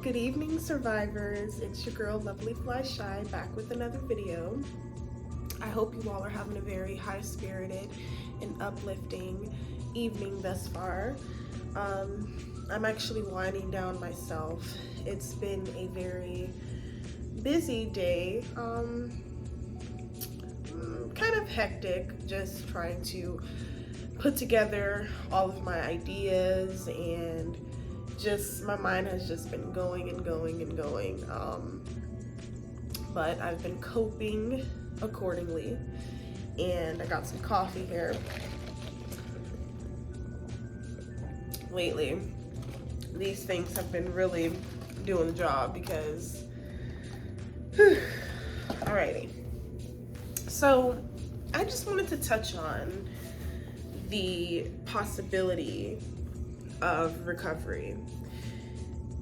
Good evening, survivors. It's your girl, Lovely Fly Shy, back with another video. I hope you all are having a very high-spirited and uplifting evening thus far. I'm actually winding down myself. It's been a very busy day, kind of hectic, just trying to put together all of my ideas, and just my mind has just been going and going and going, but I've been coping accordingly. And I got some coffee here. Lately these things have been really doing the job because alrighty, so I just wanted to touch on the possibility of recovery.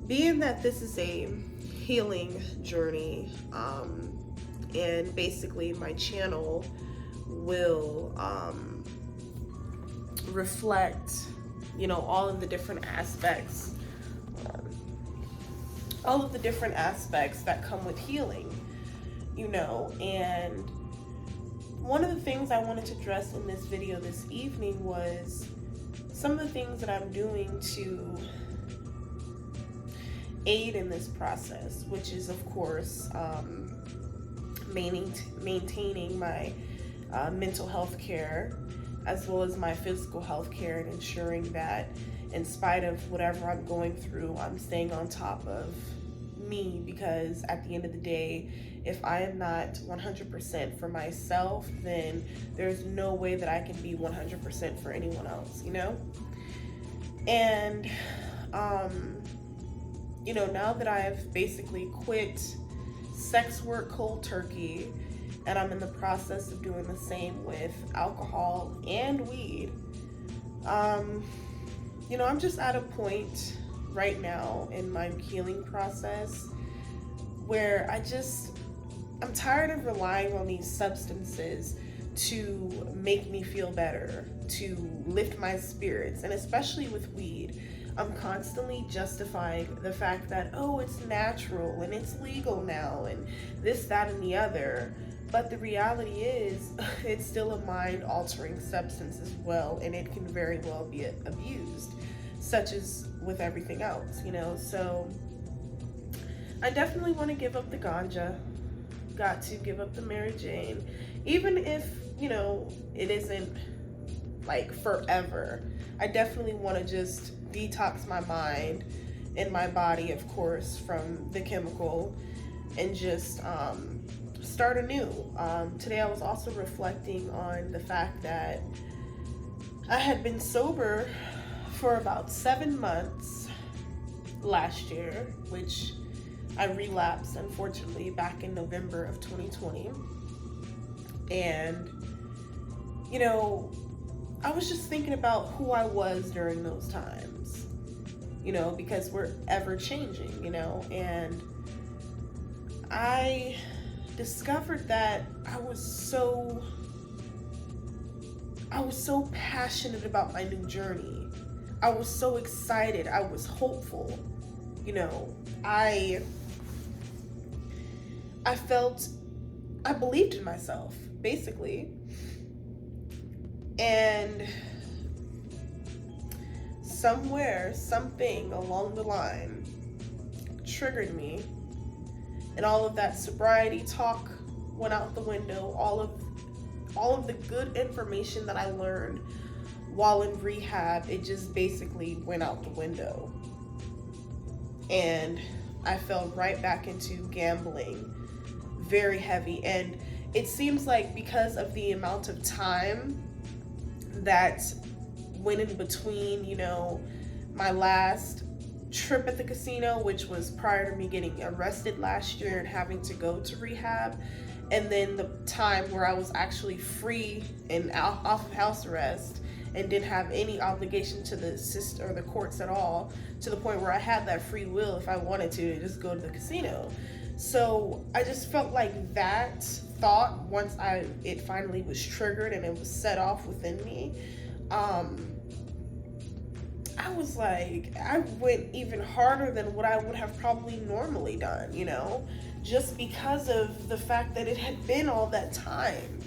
Being that this is a healing journey, and basically my channel will reflect, all of the different aspects, that come with healing, and one of the things I wanted to address in this video this evening was some of the things that I'm doing to aid in this process, which is, of course, maintaining my mental health care as well as my physical health care, and ensuring that in spite of whatever I'm going through, I'm staying on top of me, because at the end of the day, if I am not 100% for myself, then there's no way that I can be 100% for anyone else, And, now that I've basically quit sex work cold turkey, and I'm in the process of doing the same with alcohol and weed, I'm just at a point right now in my healing process where I'm tired of relying on these substances to make me feel better, to lift my spirits. And especially with weed, I'm constantly justifying the fact that, oh, it's natural and it's legal now and this, that, and the other. But the reality is it's still a mind-altering substance as well, and it can very well be abused, such as with everything else, So I definitely want to give up the ganja, got to give up the Mary Jane, even if, it isn't like forever. I definitely want to just detox my mind and my body, of course, from the chemical, and just start anew. Today I was also reflecting on the fact that I had been sober for about 7 months last year, which I relapsed, unfortunately, back in November of 2020. And, I was just thinking about who I was during those times, because we're ever changing, and I discovered that I was so passionate about my new journey. I was so excited. I was hopeful. I believed in myself, basically. And something along the line triggered me, and all of that sobriety talk went out the window. All of the good information that I learned while in rehab, it just basically went out the window. And I fell right back into gambling, very heavy. And it seems like because of the amount of time that went in between, my last trip at the casino, which was prior to me getting arrested last year and having to go to rehab, and then the time where I was actually free and off of house arrest and didn't have any obligation to the system or the courts at all, to the point where I had that free will if I wanted to just go to the casino. So I just felt like that thought, once it finally was triggered and it was set off within me, I was like, I went even harder than what I would have probably normally done, you know, just because of the fact that it had been all that time.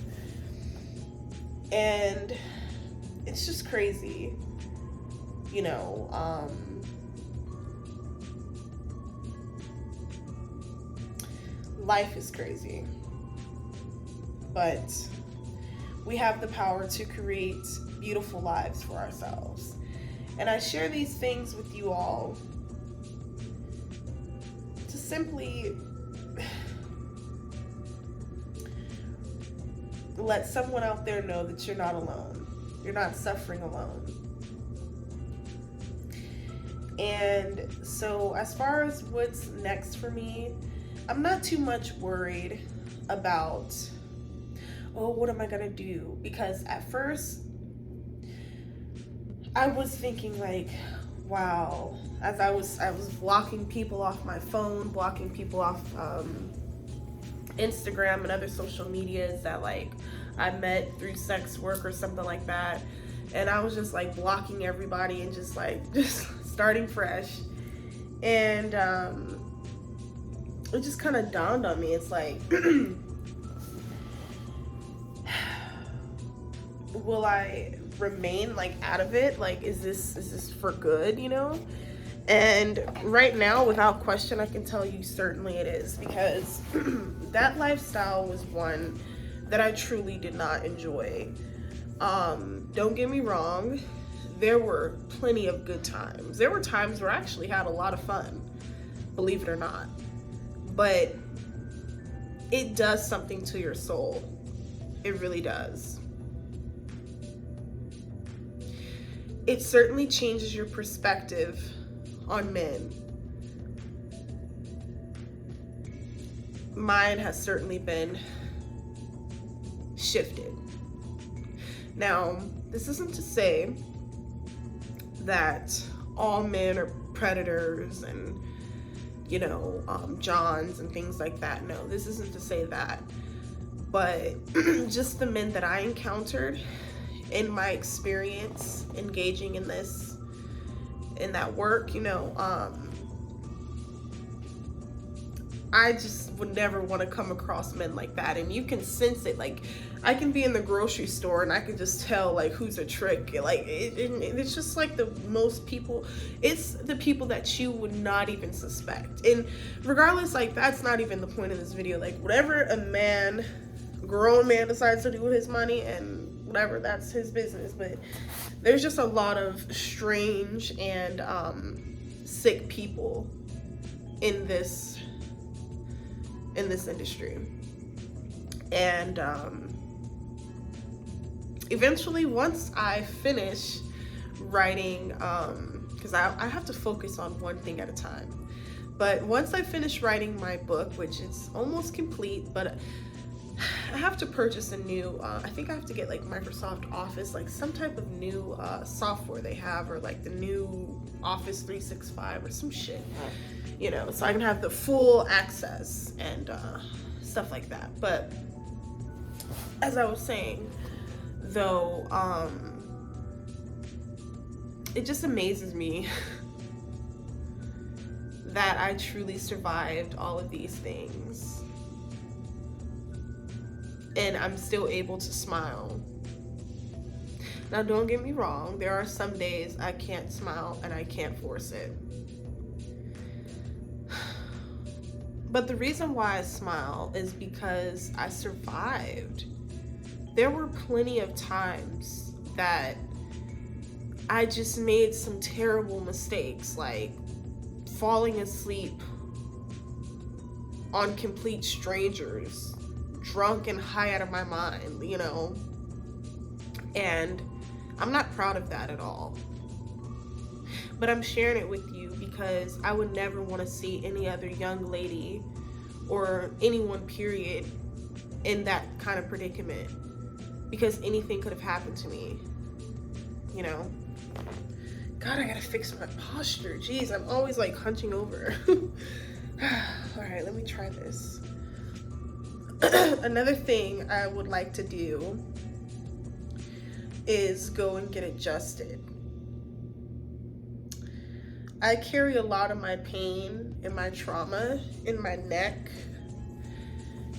And it's just crazy, you know. Life is crazy, but we have the power to create beautiful lives for ourselves. And I share these things with you all to simply let someone out there know that you're not alone. You're not suffering alone. And so as far as what's next for me, I'm not too much worried about, oh, what am I gonna do? Because at first I was thinking like, wow, as I was blocking people off my phone, blocking people off Instagram and other social medias that like I met through sex work or something like that. And I was just like blocking everybody and just starting fresh. And it just kind of dawned on me. It's like, will I remain like out of it? Like, is this for good, you know? And right now, without question, I can tell you certainly it is, because that lifestyle was one that I truly did not enjoy. Don't get me wrong, there were plenty of good times. There were times where I actually had a lot of fun, believe it or not. But it does something to your soul. It really does. It certainly changes your perspective on men. Mine has certainly been shifted. Now, this isn't to say that all men are predators and, you know, Johns and things like that. No, this isn't to say that. But just the men that I encountered in my experience engaging in that work, you know, I just would never want to come across men like that. And you can sense it. Like, I can be in the grocery store and I can just tell like who's a trick. Like it's just like the most people, it's the people that you would not even suspect. And regardless, like, that's not even the point of this video. Like, whatever a grown man decides to do with his money and whatever, that's his business. But there's just a lot of strange and sick people in this industry. And eventually, once I finish writing, because I have to focus on one thing at a time, but once I finish writing my book, which is almost complete, but I have to purchase a new, I think I have to get like Microsoft Office, like some type of new software they have, or like the new Office 365 or some shit, you know, so I can have the full access and stuff like that. But as I was saying, though, it just amazes me that I truly survived all of these things. And I'm still able to smile. Now, don't get me wrong, there are some days I can't smile and I can't force it. But the reason why I smile is because I survived. There were plenty of times that I just made some terrible mistakes, like falling asleep on complete strangers, drunk and high out of my mind, you know? And I'm not proud of that at all. But I'm sharing it with you because I would never want to see any other young lady or anyone, period, in that kind of predicament, because anything could have happened to me, you know? God, I gotta fix my posture. Jeez, I'm always like hunching over. All right, let me try this. Another thing I would like to do is go and get adjusted. I carry a lot of my pain and my trauma in my neck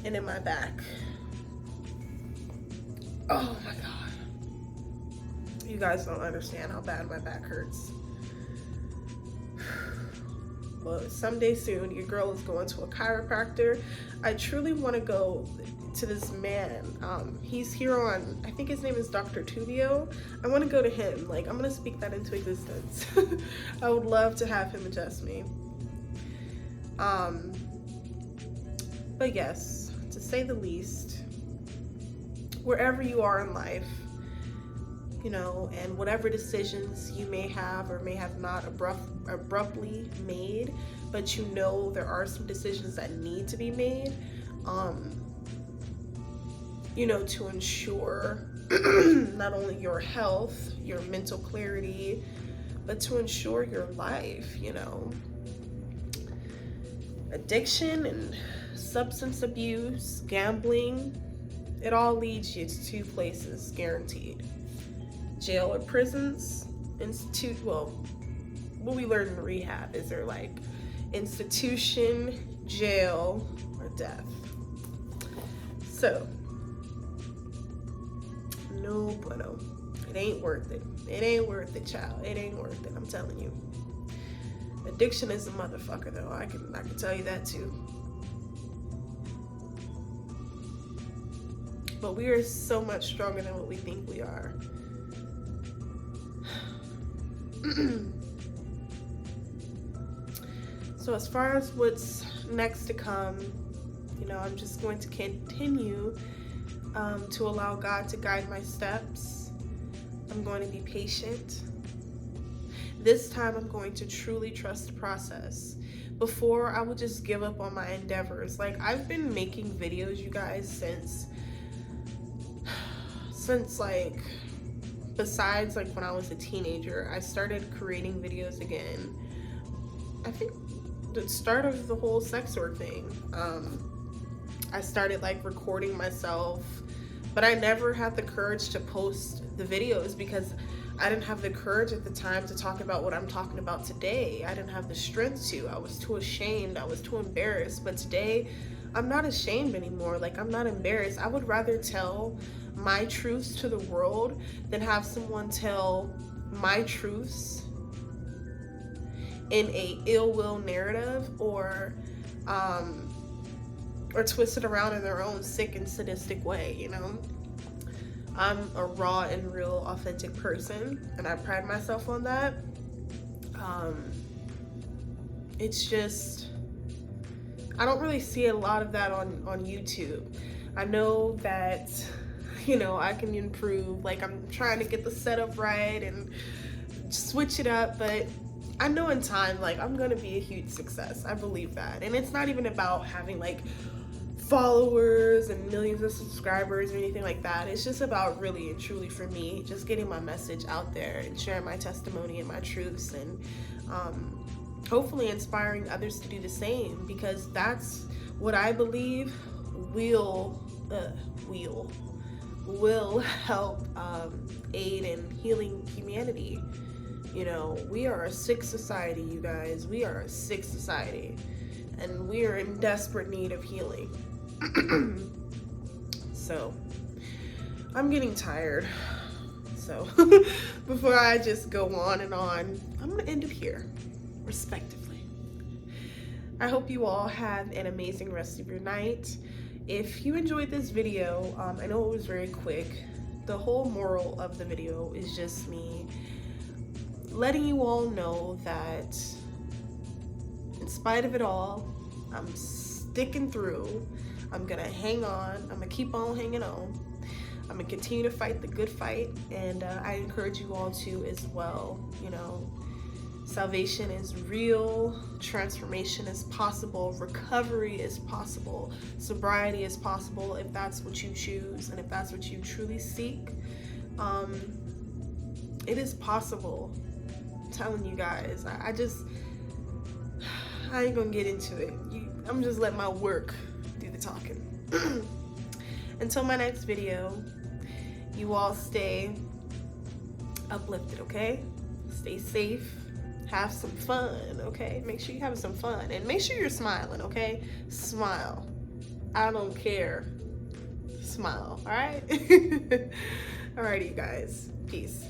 and in my back. Oh my God. You guys don't understand how bad my back hurts. Well, someday soon, your girl is going to a chiropractor. I truly want to go to this man. He's here on, I think his name is Dr. Tubio. I want to go to him. Like, I'm going to speak that into existence. I would love to have him adjust me. But yes, to say the least, wherever you are in life, you know, and whatever decisions you may have or may have not abruptly made, but you know there are some decisions that need to be made, you know, to ensure not only your health, your mental clarity, but to ensure your life, you know. Addiction and substance abuse, gambling, it all leads you to two places, guaranteed. Jail or prisons, well, what we learn in rehab is there like institution, jail, or death. So, no bueno. It ain't worth it. It ain't worth it, child. It ain't worth it, I'm telling you. Addiction is a motherfucker, though. I can tell you that too. But we are so much stronger than what we think we are. So as far as what's next to come, you know, I'm just going to continue to allow God to guide my steps. I'm going to be patient. This time I'm going to truly trust the process. Before, I would just give up on my endeavors. Like, I've been making videos, you guys, since like, besides like when I was a teenager. I started creating videos again, I think the start of the whole sex work thing. I started like recording myself, but I never had the courage to post the videos because I didn't have the courage at the time to talk about what I'm talking about today. I didn't have the strength to. I was too ashamed. I was too embarrassed. But today, I'm not ashamed anymore. Like, I'm not embarrassed. I would rather tell my truths to the world than have someone tell my truths in a ill will narrative or twist it around in their own sick and sadistic way, you know. I'm a raw and real authentic person, and I pride myself on that. It's just, I don't really see a lot of that on YouTube. I know that, you know, I can improve. Like, I'm trying to get the setup right and switch it up, but I know in time, like, I'm gonna be a huge success. I believe that. And it's not even about having like followers and millions of subscribers or anything like that. It's just about really and truly, for me, just getting my message out there and sharing my testimony and my truths, and hopefully inspiring others to do the same, because that's what I believe will help aid in healing humanity. You know, we are a sick society, you guys. We are a sick society, and we are in desperate need of healing. So, I'm getting tired. So, before I just go on and on, I'm going to end it here, respectively. I hope you all have an amazing rest of your night. If you enjoyed this video, I know it was very quick. The whole moral of the video is just me letting you all know that in spite of it all, I'm sticking through. I'm gonna hang on. I'm gonna keep on hanging on. I'm gonna continue to fight the good fight, and I encourage you all to as well. You know, salvation is real, transformation is possible, recovery is possible, sobriety is possible if that's what you choose and if that's what you truly seek. It is possible. I'm telling you guys. I ain't gonna get into it. I'm just letting my work do the talking. Until my next video, you all stay uplifted, okay? Stay safe, Have some fun, okay? Make sure you're having some fun. And make sure you're smiling, okay? Smile. I don't care. Smile, all right? All right, you guys. Peace.